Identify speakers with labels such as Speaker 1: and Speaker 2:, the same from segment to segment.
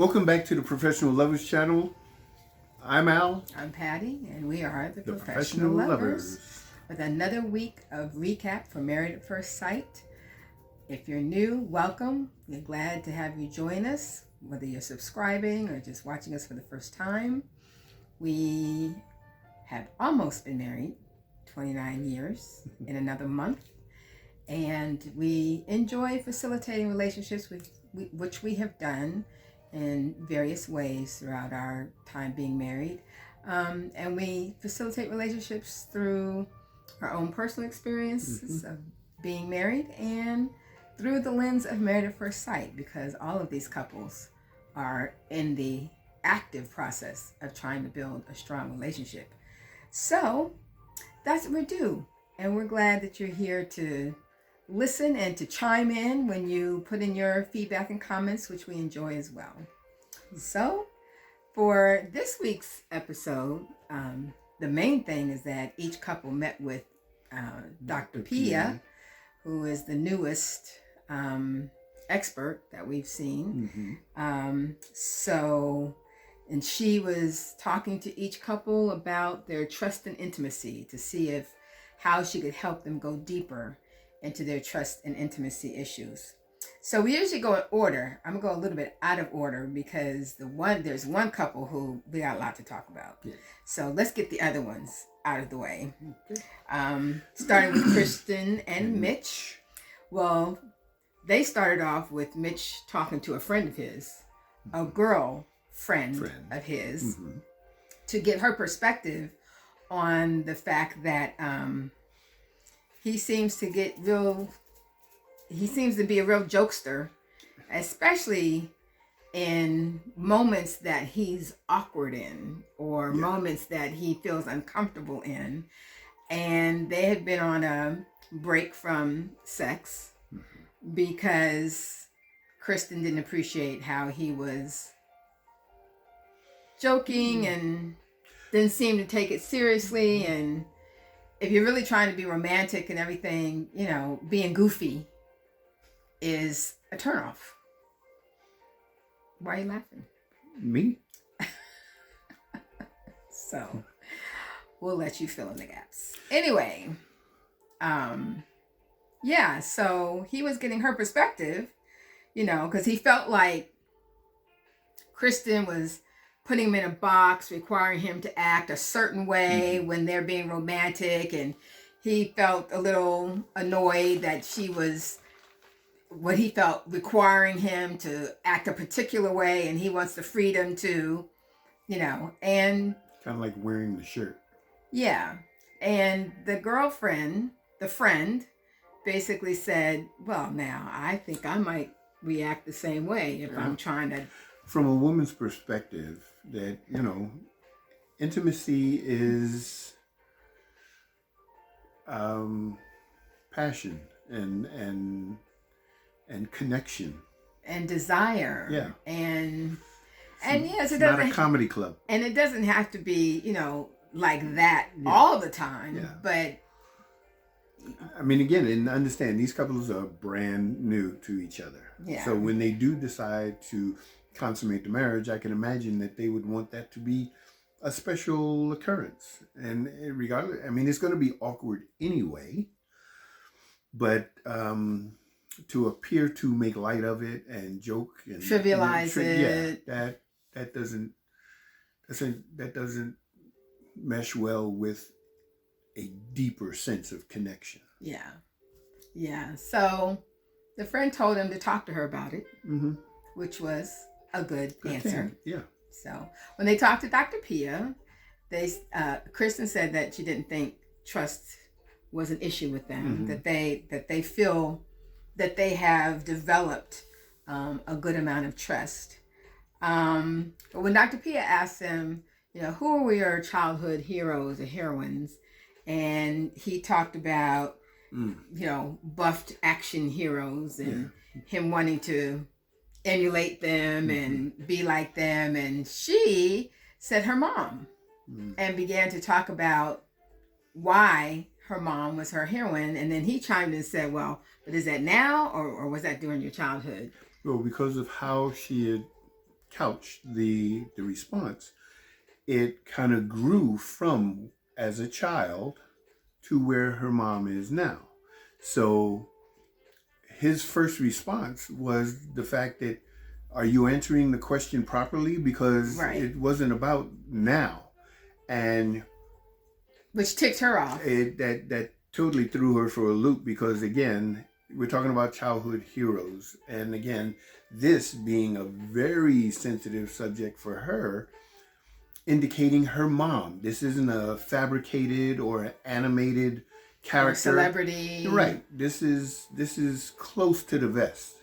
Speaker 1: Welcome back to the Professional Lovers channel. I'm Al.
Speaker 2: I'm Patty, and we are the
Speaker 1: Professional Lovers
Speaker 2: with another week of recap for Married at First Sight. If you're new, welcome. We're glad to have you join us, whether you're subscribing or just watching us for the first time. We have almost been married 29 years in another month, and we enjoy facilitating relationships which we have done in various ways throughout our time being married. And we facilitate relationships through our own personal experiences of being married and through the lens of Married at First Sight, because all of these couples are in the active process of trying to build a strong relationship. So that's what we do. And we're glad that you're here to listen and to chime in when you put in your feedback and comments, which we enjoy as well. So for this week's episode, the main thing is that each couple met with Dr. Pia, who is the newest expert that we've seen. And she was talking to each couple about their trust and intimacy to see how she could help them go deeper into their trust and intimacy issues. So we usually go in order. I'm gonna go a little bit out of order because there's one couple who we got a lot to talk about. Yeah. So let's get the other ones out of the way. Okay. Starting with Kristen and Mitch. Well, they started off with Mitch talking to a friend of his, a girl friend of his, to get her perspective on the fact that he seems to be a real jokester, especially in moments that he's awkward in or moments that he feels uncomfortable in. And they had been on a break from sex because Kristen didn't appreciate how he was joking and didn't seem to take it seriously. And if you're really trying to be romantic and everything, being goofy is a turnoff. Why are you laughing?
Speaker 1: Me?
Speaker 2: So we'll let you fill in the gaps. Anyway, so he was getting her perspective, because he felt like Kristen was putting him in a box, requiring him to act a certain way when they're being romantic, and he felt a little annoyed that she was what he felt requiring him to act a particular way, and he wants the freedom to, and
Speaker 1: kind of like wearing the shirt. Yeah.
Speaker 2: And the friend basically said, well, now I think I might react the same way if I'm trying to.
Speaker 1: From a woman's perspective, that, intimacy is passion and connection
Speaker 2: and desire.
Speaker 1: Yeah.
Speaker 2: And yes,
Speaker 1: it's not a comedy club.
Speaker 2: And it doesn't have to be, like that all the time. Yeah. But
Speaker 1: I mean, again, and understand these couples are brand new to each other. Yeah. So when they do decide to consummate the marriage, I can imagine that they would want that to be a special occurrence. And regardless, I mean, it's going to be awkward anyway, but to appear to make light of it and joke and
Speaker 2: trivialize it,
Speaker 1: that doesn't mesh well with a deeper sense of connection.
Speaker 2: Yeah. So the friend told him to talk to her about it, which was a good answer.
Speaker 1: Yeah.
Speaker 2: So when they talked to Dr. Pia, Kristen said that she didn't think trust was an issue with them, that they feel that they have developed a good amount of trust. But when Dr. Pia asked him, who were your childhood heroes or heroines? And he talked about, buffed action heroes and him wanting to emulate them and be like them. And she said her mom and began to talk about why her mom was her heroine. And then he chimed in and said, well, but is that now or was that during your childhood?
Speaker 1: Well, because of how she had couched the response, it kind of grew from as a child to where her mom is now. So his first response was the fact that, are you answering the question properly? Because it wasn't about now. And
Speaker 2: which ticked her off.
Speaker 1: That totally threw her for a loop, because again, we're talking about childhood heroes. And again, this being a very sensitive subject for her, indicating her mom. This isn't a fabricated or animated character. Or
Speaker 2: celebrity.
Speaker 1: Right. This is close to the vest.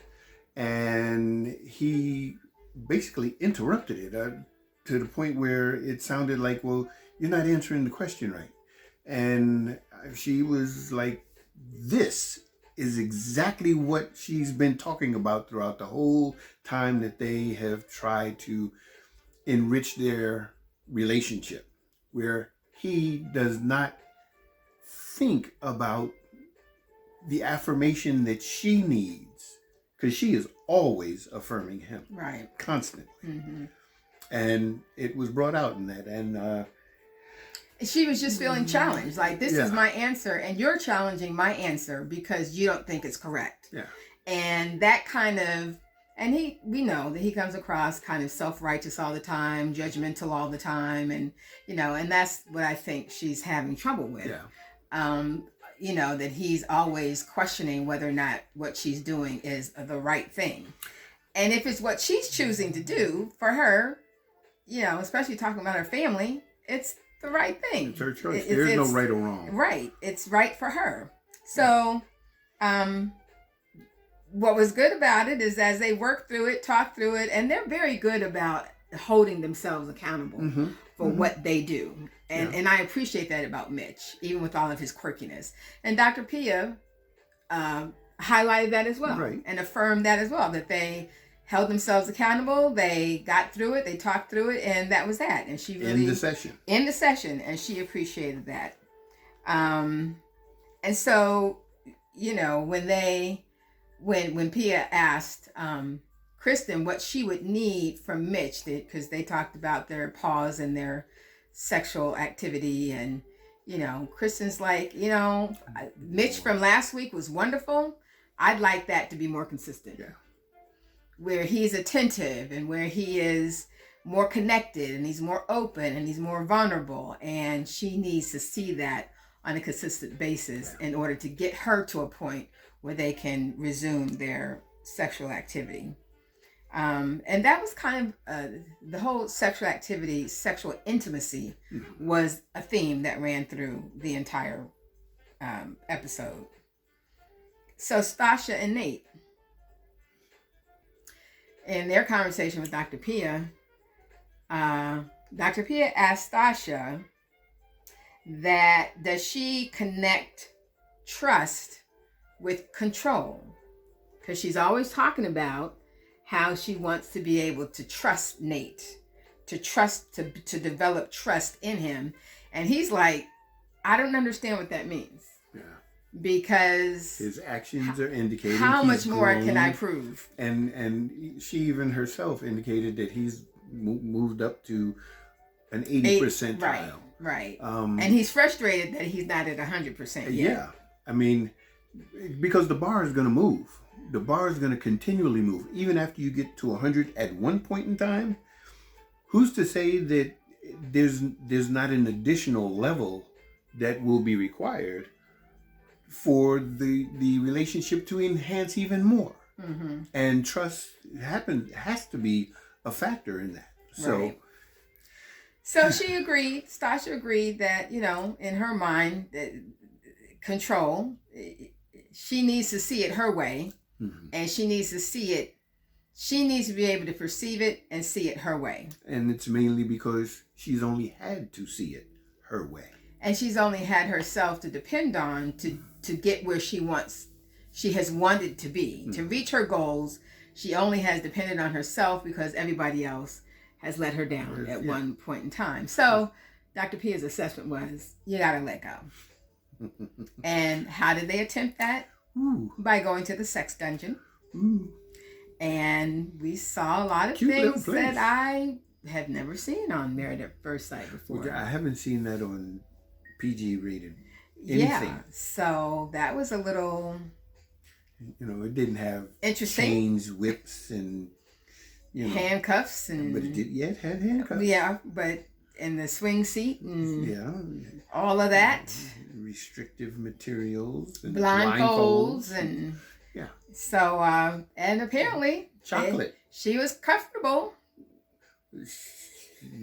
Speaker 1: And he basically interrupted it to the point where it sounded like, well, you're not answering the question right. And she was like, this is exactly what she's been talking about throughout the whole time that they have tried to enrich their relationship, where he does not think about the affirmation that she needs, because she is always affirming him.
Speaker 2: Right.
Speaker 1: Constantly.
Speaker 2: Mm-hmm.
Speaker 1: And it was brought out in that. And
Speaker 2: she was just feeling challenged. Like, this is my answer, and you're challenging my answer because you don't think it's correct.
Speaker 1: Yeah.
Speaker 2: And that kind of, and we know that he comes across kind of self-righteous all the time, judgmental all the time. And, and that's what I think she's having trouble with.
Speaker 1: Yeah.
Speaker 2: That he's always questioning whether or not what she's doing is the right thing. And if it's what she's choosing to do for her, especially talking about her family, it's the right thing.
Speaker 1: It's her choice. There's no right or wrong.
Speaker 2: Right. It's right for her. So, what was good about it is as they work through it, talk through it, and they're very good about holding themselves accountable for what they do. And I appreciate that about Mitch, even with all of his quirkiness. And Dr. Pia highlighted that as well,
Speaker 1: right,
Speaker 2: and affirmed that as well, that they held themselves accountable, they got through it, they talked through it, and that was that. And she really... In the session, and she appreciated that. And so, when Pia asked Kristen what she would need from Mitch, because they talked about their pause and their sexual activity, and Kristen's like, Mitch from last week was wonderful. I'd like that to be more consistent.
Speaker 1: Yeah.
Speaker 2: Where he's attentive and where he is more connected and he's more open and he's more vulnerable, and she needs to see that on a consistent basis in order to get her to a point where they can resume their sexual activity. And that was kind of the whole sexual activity, sexual intimacy was a theme that ran through the entire episode. So Sasha and Nate, in their conversation with Dr. Pia, Dr. Pia asked Sasha that does she connect trust with control? Because she's always talking about how she wants to be able to trust Nate, to develop trust in him. And he's like, I don't understand what that means.
Speaker 1: Yeah.
Speaker 2: Because
Speaker 1: his actions are indicating
Speaker 2: how much more can I prove?
Speaker 1: And she even herself indicated that he's moved up to an 80 percentile.
Speaker 2: Right. And he's frustrated that he's not at 100% yet.
Speaker 1: Yeah. I mean, because the bar is going to move. The bar is going to continually move. Even after you get to 100 at one point in time, who's to say that there's not an additional level that will be required for the relationship to enhance even more?
Speaker 2: Mm-hmm.
Speaker 1: And trust has to be a factor in that.
Speaker 2: So she agreed, Sasha agreed that, in her mind, control, she needs to see it her way. Mm-hmm. And she needs to be able to perceive it and see it her way. And
Speaker 1: it's mainly because she's only had to see it her way.
Speaker 2: And she's only had herself to depend on to get where she has wanted to be. Mm-hmm. To reach her goals, she only has depended on herself because everybody else has let her down at one point in time. So Dr. Pia's assessment was, you gotta let go. And how did they attempt that?
Speaker 1: Ooh.
Speaker 2: By going to the sex dungeon.
Speaker 1: Ooh.
Speaker 2: And we saw a lot of things that I have never seen on Married at First Sight before.
Speaker 1: Well, I haven't seen that on PG rated anything.
Speaker 2: Yeah, so that was a little...
Speaker 1: it didn't have
Speaker 2: interesting.
Speaker 1: chains, whips, and...
Speaker 2: handcuffs.
Speaker 1: But it had handcuffs.
Speaker 2: Yeah, but... and the swing seat and all of that.
Speaker 1: Restrictive materials. And
Speaker 2: blindfolds. And...
Speaker 1: yeah.
Speaker 2: So, and apparently...
Speaker 1: chocolate.
Speaker 2: She was comfortable.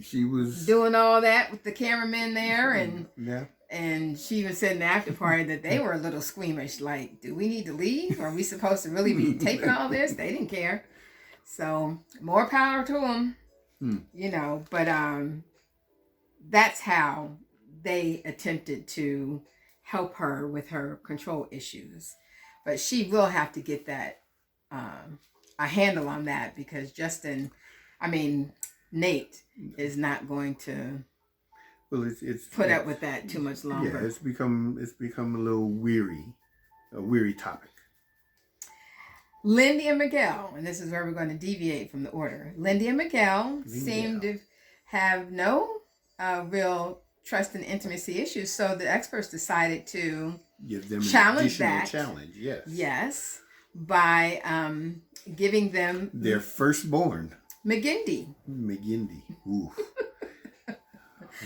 Speaker 1: She was...
Speaker 2: doing all that with the cameramen there. And
Speaker 1: yeah.
Speaker 2: And she even said in the after party that they were a little squeamish. Like, do we need to leave? Are we supposed to really be taping all this? They didn't care. So, more power to them. But that's how they attempted to help her with her control issues. But she will have to get that a handle on that, because Nate is not going to put up with that too much longer.
Speaker 1: Yeah, it's become a little a weary topic.
Speaker 2: Lindy and Miguel, and this is where we're going to deviate from the order. Lindy and Miguel seem to have no real trust and intimacy issues, so the experts decided to
Speaker 1: give them
Speaker 2: challenge that.
Speaker 1: Challenge, yes.
Speaker 2: Yes, by giving them
Speaker 1: their firstborn,
Speaker 2: McGindy.
Speaker 1: Ooh.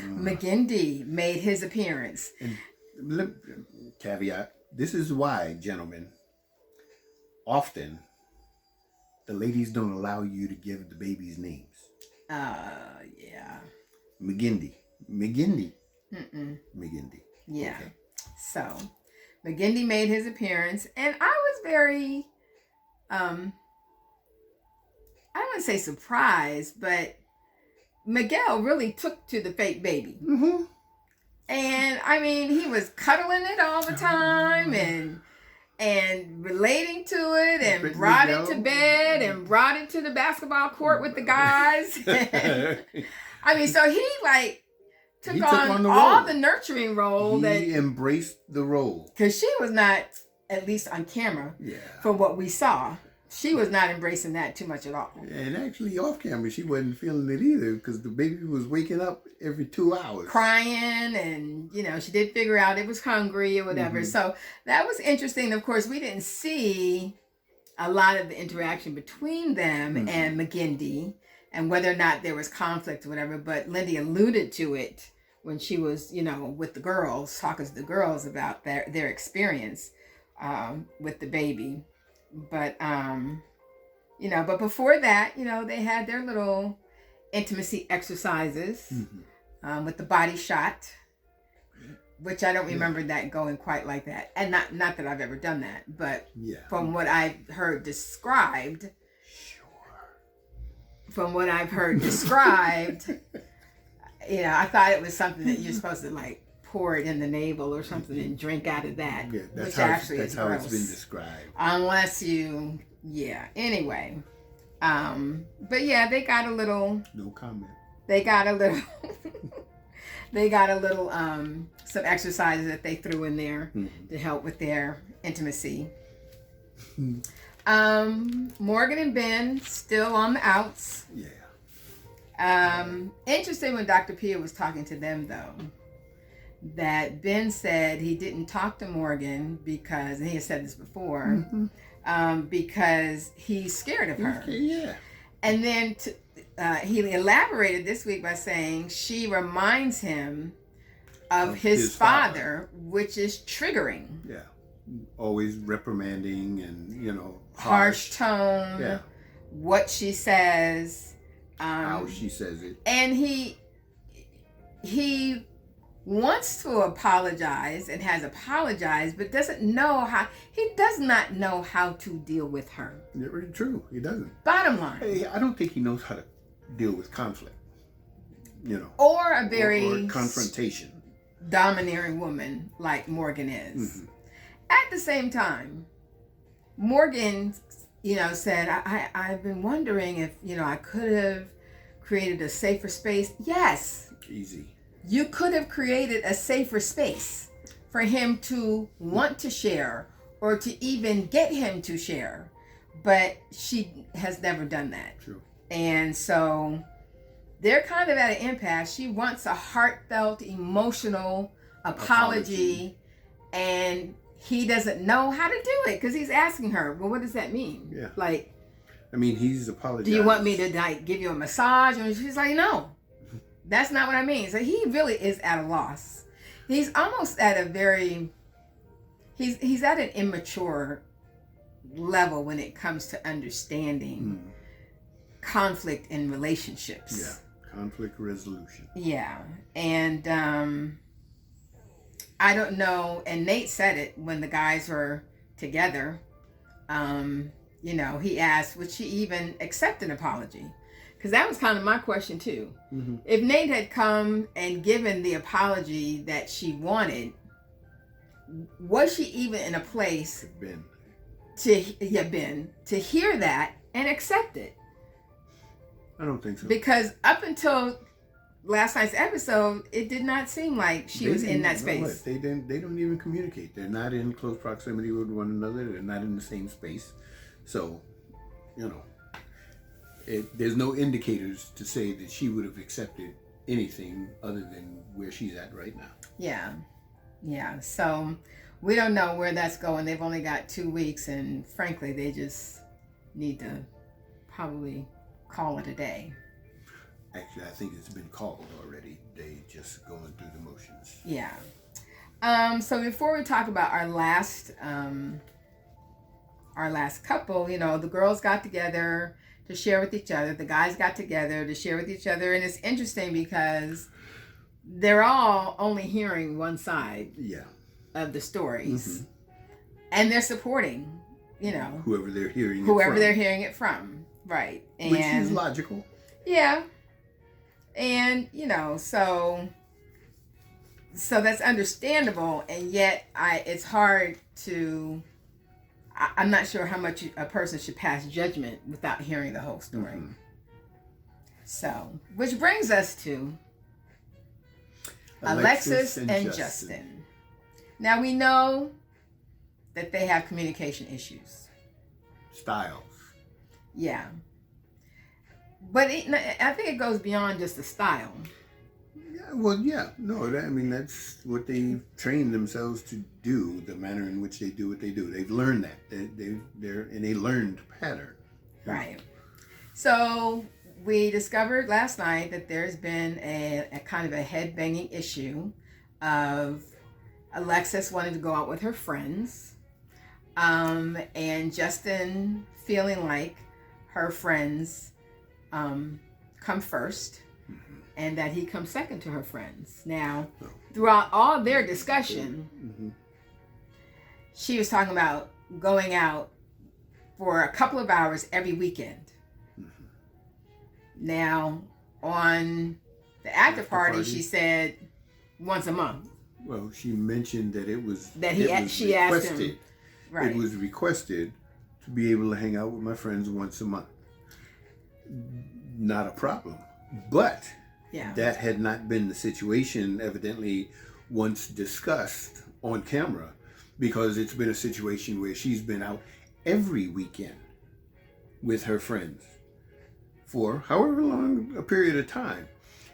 Speaker 2: McGindy made his appearance.
Speaker 1: And caveat: this is why, gentlemen, often the ladies don't allow you to give the babies names.
Speaker 2: Yeah.
Speaker 1: McGindy. McGindy. Yeah.
Speaker 2: Okay. So, McGindy made his appearance, and I was very, I don't want to say surprised, but Miguel really took to the fake baby.
Speaker 1: Mm-hmm.
Speaker 2: And he was cuddling it all the time and relating to it, and brought it to bed and brought it to the basketball court with the guys. So he took on all the nurturing role.
Speaker 1: He embraced the role.
Speaker 2: Because she was not, at least on camera, from what we saw, she was not embracing that too much at all.
Speaker 1: And actually off camera, she wasn't feeling it either, because the baby was waking up every 2 hours.
Speaker 2: Crying, and, she did figure out it was hungry or whatever. Mm-hmm. So that was interesting. Of course, we didn't see a lot of the interaction between them and McGindy, and whether or not there was conflict or whatever, but Lindy alluded to it when she was, with the girls, talking to the girls about their experience with the baby. But, but before that, they had their little intimacy exercises with the body shot, which I don't remember that going quite like that. And not that I've ever done that, but from what I've heard described, I thought it was something that you're supposed to pour it in the navel or something and drink out of that.
Speaker 1: Yeah, that's how it's been described.
Speaker 2: Unless you, anyway. But they got a little.
Speaker 1: No comment.
Speaker 2: They got a little. Some exercises that they threw in there to help with their intimacy. Morgan and Ben still on the outs.
Speaker 1: Yeah.
Speaker 2: Interesting when Dr. Pia was talking to them, though, that Ben said he didn't talk to Morgan because, and he has said this before, because he's scared of her.
Speaker 1: Okay, yeah.
Speaker 2: And then he elaborated this week by saying she reminds him of his father, which is triggering.
Speaker 1: Yeah. Always reprimanding and,
Speaker 2: harsh tone.
Speaker 1: Yeah.
Speaker 2: What she says.
Speaker 1: How she says it.
Speaker 2: And he wants to apologize and has apologized, but does not know how to deal with her.
Speaker 1: Yeah, true. He doesn't.
Speaker 2: Bottom line.
Speaker 1: Hey, I don't think he knows how to deal with conflict.
Speaker 2: Or a very
Speaker 1: or confrontation.
Speaker 2: Domineering woman like Morgan is. At the same time, Morgan, said, I've been wondering if, I could have created a safer space. Yes.
Speaker 1: Easy.
Speaker 2: You could have created a safer space for him to want to share, or to even get him to share, but she has never done that.
Speaker 1: True.
Speaker 2: And so they're kind of at an impasse. She wants a heartfelt, emotional apology. And he doesn't know how to do it because he's asking her, well, what does that mean?
Speaker 1: Yeah.
Speaker 2: Like,
Speaker 1: I mean, he's apologizing.
Speaker 2: Do you want me to like give you a massage? And she's like, no, that's not what I mean. So he really is at a loss. He's almost at a very, he's at an immature level when it comes to understanding conflict in relationships.
Speaker 1: Yeah, conflict resolution.
Speaker 2: Yeah, and I don't know. And Nate said it when the guys were together. You know, he asked, would she even accept an apology? Because that was kind of my question too. Mm-hmm. If Nate had come and given the apology that she wanted, was she even in a place to hear that and accept it?
Speaker 1: I don't think so.
Speaker 2: Because up until last night's episode, it did not seem like she was in that space.
Speaker 1: They don't even communicate. They're not in close proximity with one another. They're not in the same space. So, you know, there's no indicators to say that she would have accepted anything other than where she's at right now.
Speaker 2: Yeah. So we don't know where that's going. They've only got 2 weeks, and frankly, they just need to probably call it a day.
Speaker 1: Actually, I think it's been called already. They just going through the motions.
Speaker 2: Yeah. So before we talk about our last couple, you know, the girls got together to share with each other. The guys got together to share with each other. And it's interesting because they're all only hearing one side of the stories. Mm-hmm. And they're supporting, you know,
Speaker 1: whoever they're hearing
Speaker 2: it from. Right. And,
Speaker 1: which is logical.
Speaker 2: Yeah. And, you know, so that's understandable. And yet it's hard to... I'm not sure how much a person should pass judgment without hearing the whole story. Mm-hmm. So, which brings us to Alexis and Justin. Now, we know that they have communication issues.
Speaker 1: Styles.
Speaker 2: Yeah. But I think it goes beyond just the style.
Speaker 1: Well, yeah. No, I mean, that's what they train themselves to do, the manner in which they do what they do. They've learned that. They're in a learned pattern.
Speaker 2: Right. So we discovered last night that there's been a kind of a head-banging issue of Alexis wanting to go out with her friends, and Justin feeling like her friends come first. And that he comes second to her friends. Now, throughout all their discussion, she was talking about going out for a couple of hours every weekend. Now, on the after party, she said once a month.
Speaker 1: Well, she mentioned that
Speaker 2: she asked him. Right.
Speaker 1: It was requested to be able to hang out with my friends once a month. Not a problem, but. Yeah. That had not been the situation, evidently, once discussed on camera, because it's been a situation where she's been out every weekend with her friends for however long a period of time.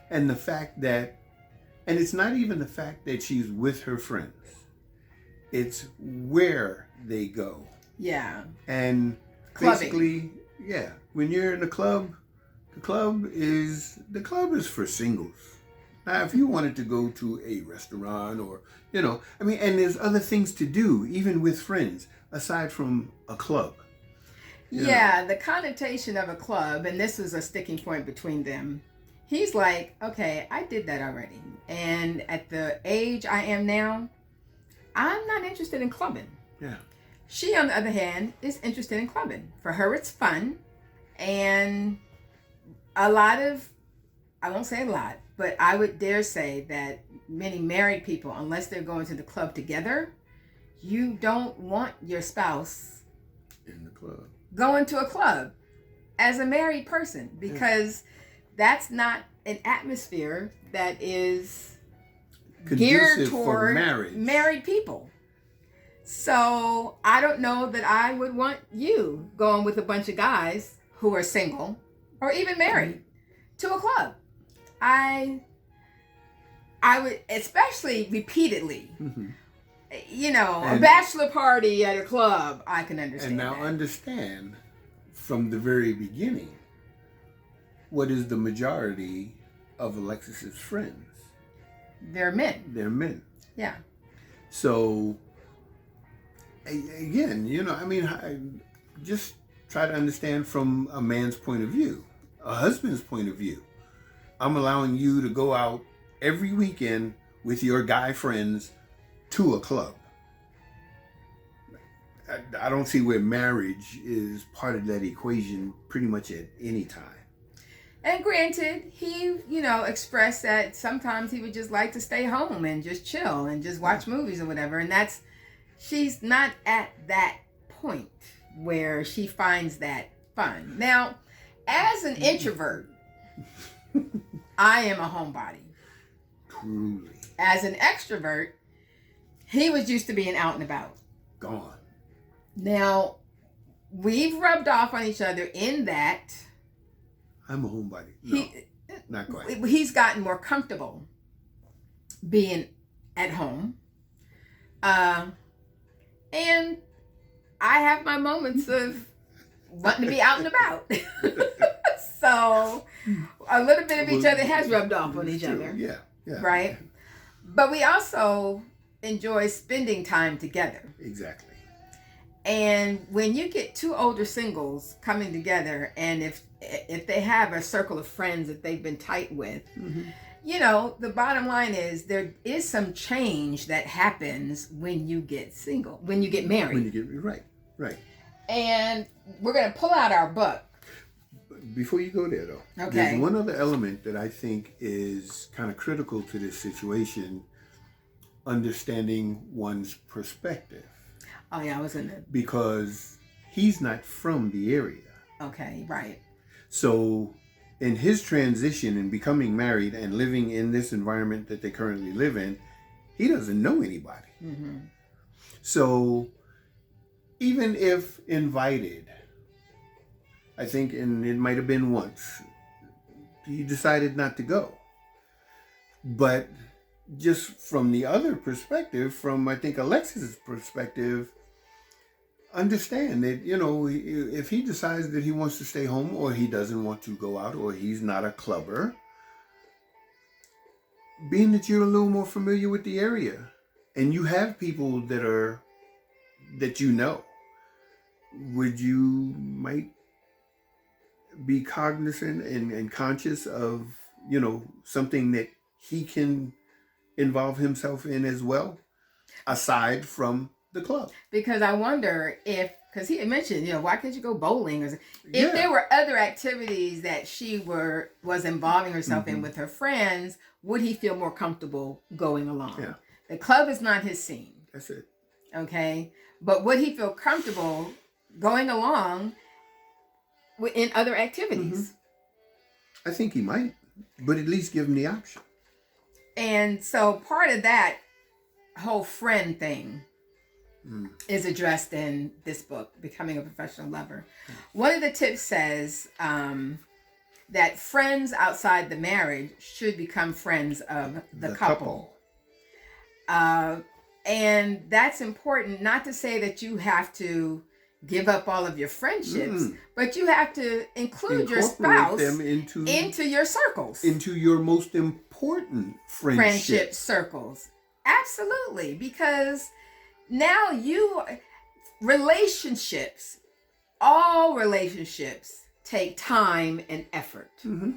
Speaker 1: And the fact that, and it's not even the fact that she's with her friends, it's where they go.
Speaker 2: Yeah.
Speaker 1: And
Speaker 2: clubbing.
Speaker 1: Basically, yeah, when you're in the club, the club is for singles. Now, if you wanted to go to a restaurant or, you know, I mean, and there's other things to do, even with friends, aside from a club.
Speaker 2: Yeah, the connotation of a club, and this was a sticking point between them. He's like, okay, I did that already. And at the age I am now, I'm not interested in clubbing.
Speaker 1: Yeah.
Speaker 2: She, on the other hand, is interested in clubbing. For her, it's fun. And a lot of, I won't say a lot, but I would dare say that many married people, unless they're going to the club together, you don't want your spouse
Speaker 1: in the club
Speaker 2: going to a club as a married person, because that's not an atmosphere that is
Speaker 1: conducive
Speaker 2: geared toward
Speaker 1: for marriage.
Speaker 2: Married people. So I don't know that I would want you going with a bunch of guys who are single or even married to a club. I would, especially repeatedly. Mm-hmm. You know, a bachelor party at a club, I can understand.
Speaker 1: And now understand from the very beginning, what is the majority of Alexis's friends?
Speaker 2: They're men.
Speaker 1: They're men.
Speaker 2: Yeah.
Speaker 1: So, again, you know, I mean, I just try to understand from a man's point of view, a husband's point of view. I'm allowing you to go out every weekend with your guy friends to a club. I don't see where marriage is part of that equation pretty much at any time.
Speaker 2: And granted, he, you know, expressed that sometimes he would just like to stay home and just chill and just watch movies or whatever. And she's not at that point where she finds that fun. Now, as an introvert, I am a homebody.
Speaker 1: Truly.
Speaker 2: As an extrovert, he was used to being out and about.
Speaker 1: Gone.
Speaker 2: Now, we've rubbed off on each other in that
Speaker 1: I'm a homebody. No, not quite.
Speaker 2: He's gotten more comfortable being at home. And I have my moments of wanting to be out and about. So a little bit of each other has rubbed off on each other.
Speaker 1: Yeah.
Speaker 2: Right? But we also enjoy spending time together.
Speaker 1: Exactly.
Speaker 2: And when you get two older singles coming together, and if they have a circle of friends that they've been tight with, mm-hmm. you know, the bottom line is there is some change that happens when you get single, when you get married.
Speaker 1: When you get right.
Speaker 2: And we're going to pull out our book.
Speaker 1: Before you go there, though, okay. There's one other element that I think is kind of critical to this situation, understanding one's perspective.
Speaker 2: Oh, yeah, I was in it.
Speaker 1: Because he's not from the area.
Speaker 2: Okay, right.
Speaker 1: So in his transition and becoming married and living in this environment that they currently live in, he doesn't know anybody. Mm-hmm. So even if invited, I think, and it might have been once, he decided not to go. But just from the other perspective, from I think Alexis's perspective, understand that, you know, if he decides that he wants to stay home or he doesn't want to go out or he's not a clubber, being that you're a little more familiar with the area and you have people that you know, you might be cognizant and conscious of, you know, something that he can involve himself in as well, aside from the club.
Speaker 2: Because I wonder because he had mentioned, you know, why can't you go bowling? If there were other activities that she was involving herself mm-hmm. in with her friends, would he feel more comfortable going along? Yeah. The club is not his scene.
Speaker 1: That's it.
Speaker 2: Okay. But would he feel comfortable going along in other activities?
Speaker 1: Mm-hmm. I think he might, but at least give him the option.
Speaker 2: And so part of that whole friend thing is addressed in this book, Becoming a Professional Lover. One of the tips says that friends outside the marriage should become friends of the couple. And that's important, not to say that you have to give up all of your friendships, but you have to include your spouse
Speaker 1: them
Speaker 2: into your circles.
Speaker 1: Into your most important
Speaker 2: friendship circles. Absolutely. Because now all relationships take time and effort. Mm-hmm.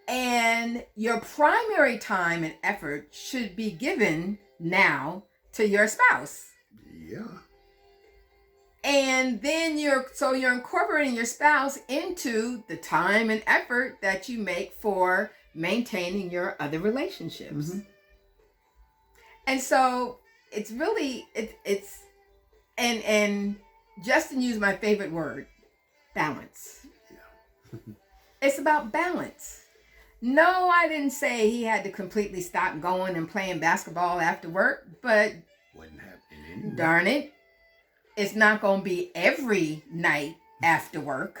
Speaker 2: And your primary time and effort should be given now to your spouse.
Speaker 1: Yeah.
Speaker 2: And then you're incorporating your spouse into the time and effort that you make for maintaining your other relationships. Mm-hmm. And so it's really, and Justin used my favorite word, balance. Yeah. It's about balance. No, I didn't say he had to completely stop going and playing basketball after work, but
Speaker 1: wasn't happening
Speaker 2: darn it, it's not going to be every night after work.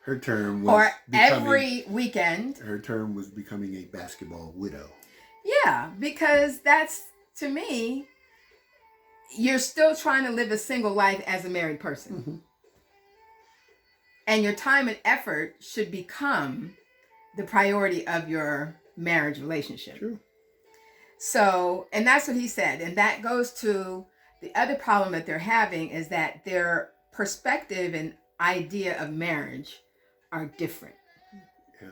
Speaker 1: Her term was
Speaker 2: or every weekend.
Speaker 1: Her term was becoming a basketball widow.
Speaker 2: Yeah, because that's, to me, you're still trying to live a single life as a married person.
Speaker 1: Mm-hmm.
Speaker 2: And your time and effort should become the priority of your marriage relationship.
Speaker 1: True.
Speaker 2: So, and that's what he said. And that goes to the other problem that they're having, is that their perspective and idea of marriage are different.
Speaker 1: Yeah.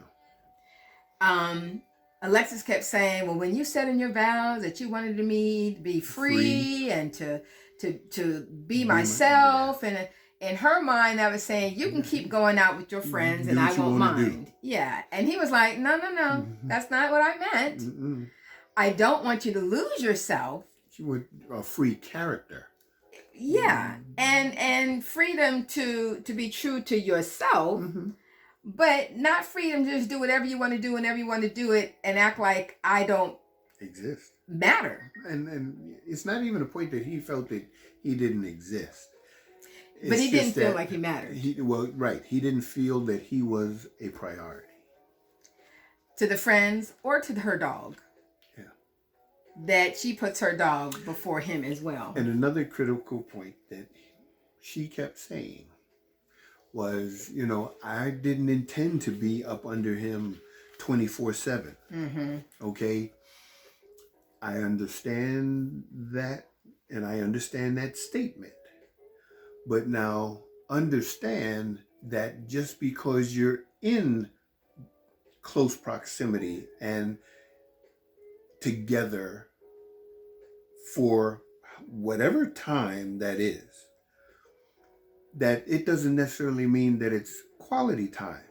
Speaker 2: Alexis kept saying, well, when you said in your vows that you wanted me to be free and to be myself,
Speaker 1: yeah.
Speaker 2: and in her mind, I was saying, you can keep going out with your friends and I won't mind. Yeah. And he was like, no,
Speaker 1: Mm-hmm.
Speaker 2: that's not what I meant.
Speaker 1: Mm-mm.
Speaker 2: I don't want you to lose yourself.
Speaker 1: She would a free character.
Speaker 2: Yeah. And freedom to be true to yourself.
Speaker 1: Mm-hmm.
Speaker 2: But not freedom to just do whatever you want to do whenever you want to do it and act like I don't
Speaker 1: exist.
Speaker 2: Matter.
Speaker 1: And it's not even a point that he felt that he didn't exist.
Speaker 2: But he didn't feel like he mattered.
Speaker 1: Right. He didn't feel that he was a priority.
Speaker 2: To the friends or to her dog.
Speaker 1: Yeah.
Speaker 2: That she puts her dog before him as well.
Speaker 1: And another critical point that she kept saying was, I didn't intend to be up under him 24/7.
Speaker 2: Mm-hmm.
Speaker 1: Okay? I understand that, and I understand that statement. But now understand that just because you're in close proximity and together for whatever time that is, that it doesn't necessarily mean that it's quality time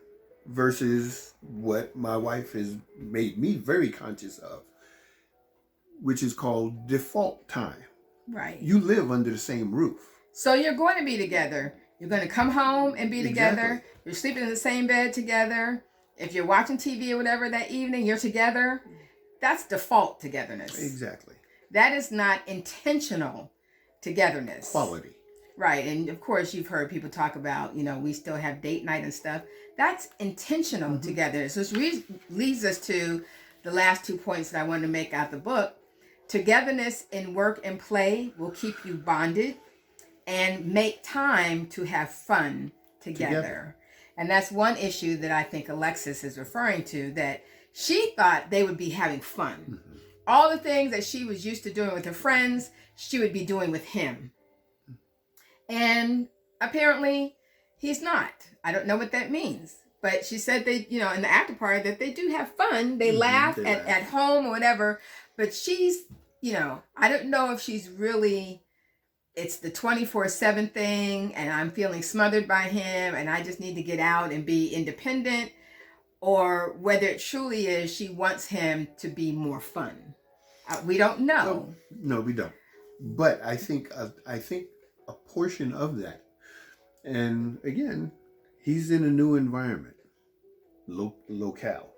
Speaker 1: versus what my wife has made me very conscious of, which is called default time.
Speaker 2: Right.
Speaker 1: You live under the same roof.
Speaker 2: So you're going to be together. You're going to come home and be together.
Speaker 1: Exactly.
Speaker 2: You're sleeping in the same bed together. If you're watching TV or whatever that evening, you're together. That's default togetherness.
Speaker 1: Exactly.
Speaker 2: That is not intentional togetherness.
Speaker 1: Quality.
Speaker 2: Right. And of course, you've heard people talk about, we still have date night and stuff. That's intentional
Speaker 1: Mm-hmm.
Speaker 2: togetherness. So this leads us to the last 2 points that I wanted to make out the book. Togetherness in work and play will keep you bonded and make time to have fun together. And that's one issue that I think Alexis is referring to, that she thought they would be having fun.
Speaker 1: Mm-hmm.
Speaker 2: All the things that she was used to doing with her friends, she would be doing with him. And apparently he's not. I don't know what that means. But she said they, in the after party, that they do have fun. They laugh at home or whatever. But she's, I don't know if she's really, it's the 24/7 thing and I'm feeling smothered by him and I just need to get out and be independent, or whether it truly is she wants him to be more fun. We don't know.
Speaker 1: No, we don't. But I think a portion of that, and again, he's in a new environment, locale,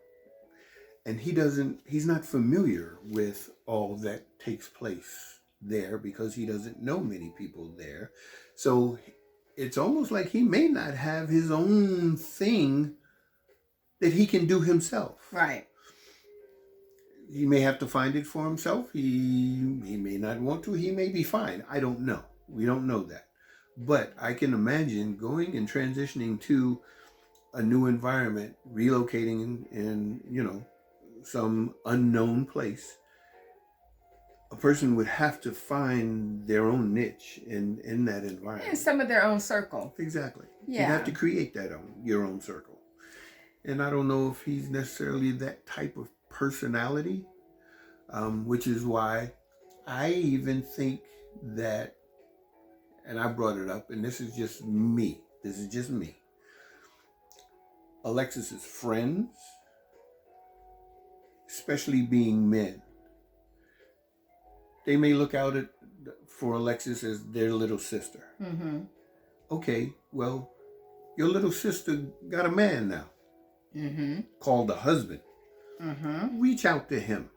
Speaker 1: and he's not familiar with all that takes place there because he doesn't know many people there. So it's almost like he may not have his own thing that he can do himself.
Speaker 2: Right.
Speaker 1: He may have to find it for himself. He may not want to. He may be fine. I don't know. We don't know that. But I can imagine going and transitioning to a new environment, relocating in some unknown place. A person would have to find their own niche in that environment.
Speaker 2: And some of their own circle.
Speaker 1: Exactly.
Speaker 2: Yeah.
Speaker 1: You have to create your own circle. And I don't know if he's necessarily that type of personality, which is why I even think that, and I brought it up, and this is just me. Alexis's friends, especially being men, they may look out for Alexis as their little sister.
Speaker 2: Mm-hmm.
Speaker 1: Okay, well, your little sister got a man now, called a husband.
Speaker 2: Mm-hmm.
Speaker 1: Reach out to him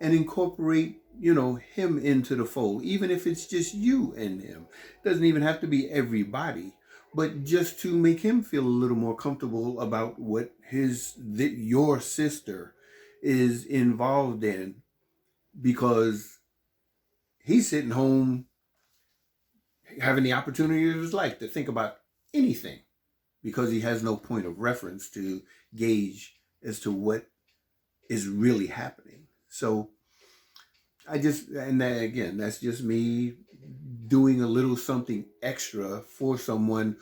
Speaker 1: and incorporate him into the fold, even if it's just you and him. It doesn't even have to be everybody, but just to make him feel a little more comfortable about what your sister is involved in, because he's sitting home having the opportunity of his life to think about anything, because he has no point of reference to gauge as to what is really happening. So that's just me doing a little something extra for someone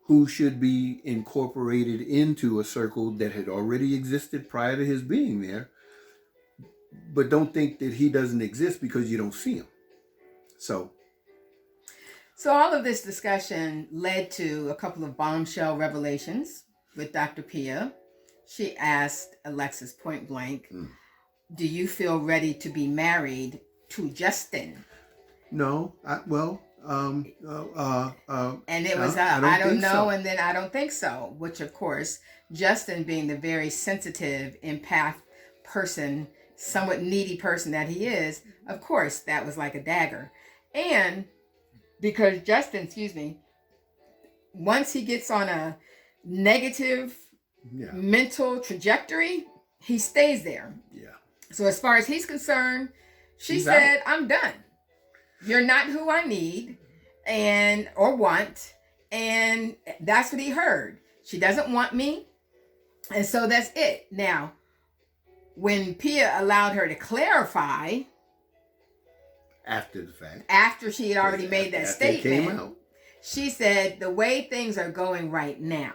Speaker 1: who should be incorporated into a circle that had already existed prior to his being there. But don't think that he doesn't exist because you don't see him. So
Speaker 2: all of this discussion led to a couple of bombshell revelations with Dr. Pia. She asked Alexis point blank, do you feel ready to be married to Justin?
Speaker 1: No, and
Speaker 2: it was I don't know, so. And then I don't think so, which of course, Justin being the very sensitive, empath person, somewhat needy person that he is, of course, that was like a dagger. And because Justin, once he gets on a negative mental trajectory, he stays there. Yeah. So as far as he's concerned, she said, out. I'm done. You're not who I need or want. And that's what he heard. She doesn't want me. And so that's it. Now, when Pia allowed her to clarify,
Speaker 1: after the fact,
Speaker 2: after she had already made that statement, she said, the way things are going right now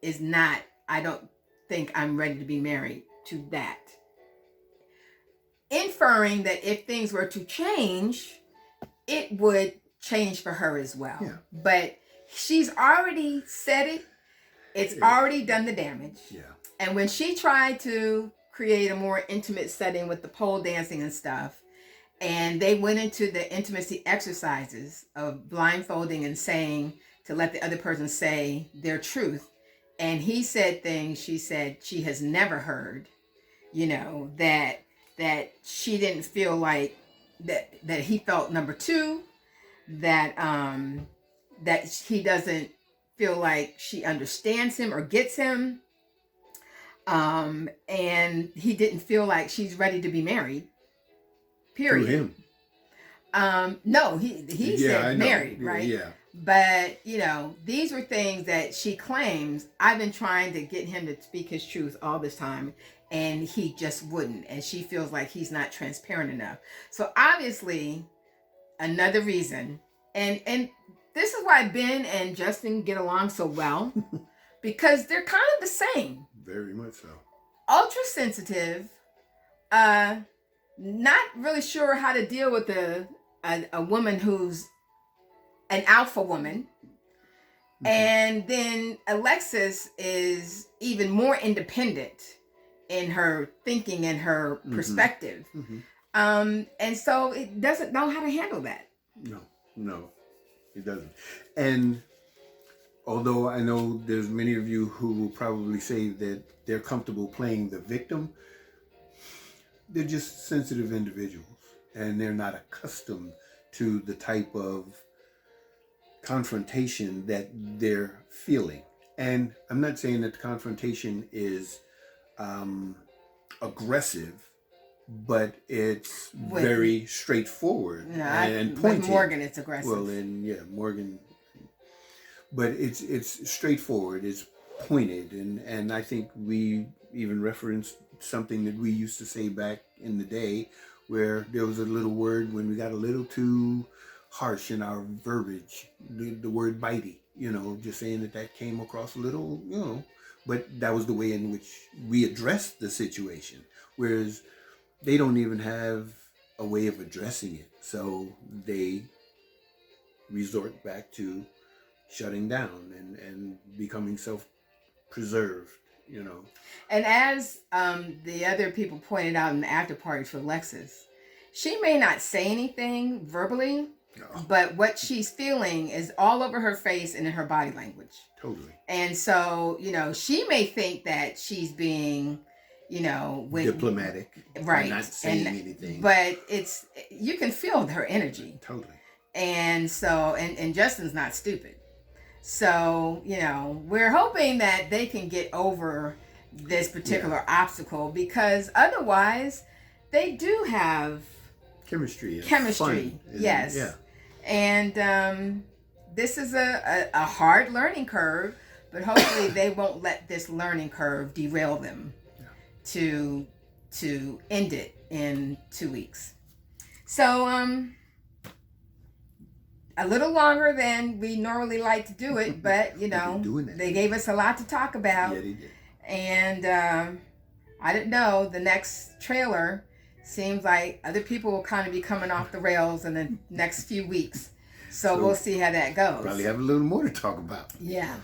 Speaker 2: is not, I don't think I'm ready to be married to that. Inferring that if things were to change, it would change for her as well. Yeah. But she's already said it. It's already done the damage. Yeah. And when she tried to create a more intimate setting with the pole dancing and stuff, and they went into the intimacy exercises of blindfolding and saying, to let the other person say their truth. And he said things she said she has never heard, that she didn't feel like that he felt number two, that he doesn't feel like she understands him or gets him. And he didn't feel like she's ready to be married. Period. To him. No, he said married, right? Yeah. But, these were things that she claims I've been trying to get him to speak his truth all this time, and he just wouldn't. And she feels like he's not transparent enough. So obviously, another reason, and this is why Ben and Justin get along so well, because they're kind of the same.
Speaker 1: Very much so.
Speaker 2: Ultra sensitive, not really sure how to deal with a woman who's an alpha woman. Mm-hmm. And then Alexis is even more independent in her thinking and her perspective. Mm-hmm. And so it doesn't know how to handle that.
Speaker 1: No, it doesn't. And although I know there's many of you who will probably say that they're comfortable playing the victim, they're just sensitive individuals, and they're not accustomed to the type of confrontation that they're feeling. And I'm not saying that the confrontation is aggressive, but it's very straightforward and pointed.
Speaker 2: With Morgan, it's aggressive.
Speaker 1: Well, and Morgan, but it's straightforward. It's pointed, and I think we even referenced something that we used to say back in the day, where there was a little word when we got a little too harsh in our verbiage, the word bitey, just saying that came across a little, but that was the way in which we addressed the situation, whereas they don't even have a way of addressing it, so they resort back to shutting down and becoming self-preserved,
Speaker 2: And as the other people pointed out in the after party for Alexis, she may not say anything verbally, but what she's feeling is all over her face and in her body language.
Speaker 1: Totally.
Speaker 2: And so, she may think that she's being, with
Speaker 1: diplomatic,
Speaker 2: right,
Speaker 1: not saying anything,
Speaker 2: but you can feel her energy
Speaker 1: totally.
Speaker 2: And so, and Justin's not stupid. So, we're hoping that they can get over this particular obstacle, because otherwise they do have
Speaker 1: chemistry.
Speaker 2: Fun. Yes. Yeah. And this is a hard learning curve, but hopefully they won't let this learning curve derail them to end it in 2 weeks. So, a little longer than we normally like to do it, but they gave us a lot to talk about.
Speaker 1: Yeah, they did.
Speaker 2: And I didn't know, the next trailer seems like other people will kind of be coming off the rails in the next few weeks. So we'll see how that goes.
Speaker 1: Probably have a little more to talk about.
Speaker 2: Yeah,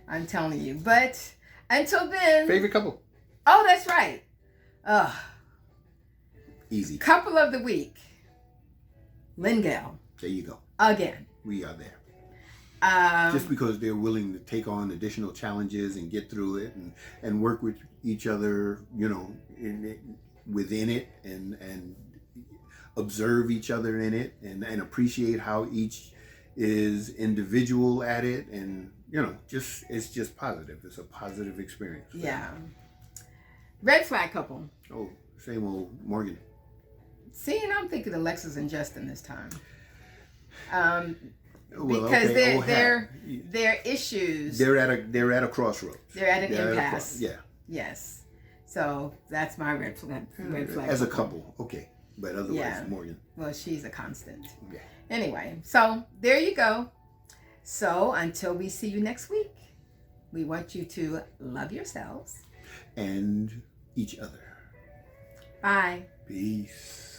Speaker 2: I'm telling you. But until then,
Speaker 1: favorite couple.
Speaker 2: Oh, that's right.
Speaker 1: Easy.
Speaker 2: Couple of the week. Miguel.
Speaker 1: There you go.
Speaker 2: Again.
Speaker 1: We are there. Just because they're willing to take on additional challenges and get through it and work with each other, within it and observe each other in it and appreciate how each is individual at it, and it's just positive. It's a positive experience.
Speaker 2: Yeah. Red flag couple.
Speaker 1: Oh, same old Morgan.
Speaker 2: See, and I'm thinking Alexis and Justin this time.
Speaker 1: Well,
Speaker 2: because
Speaker 1: okay,
Speaker 2: their issues.
Speaker 1: They're at a crossroads.
Speaker 2: They're at an impasse.
Speaker 1: Yeah.
Speaker 2: Yes. So that's my red flag.
Speaker 1: As a couple, okay, but otherwise, Morgan.
Speaker 2: Well, she's a constant.
Speaker 1: Yeah.
Speaker 2: Anyway, so there you go. So until we see you next week, we want you to love yourselves
Speaker 1: and each other.
Speaker 2: Bye.
Speaker 1: Peace.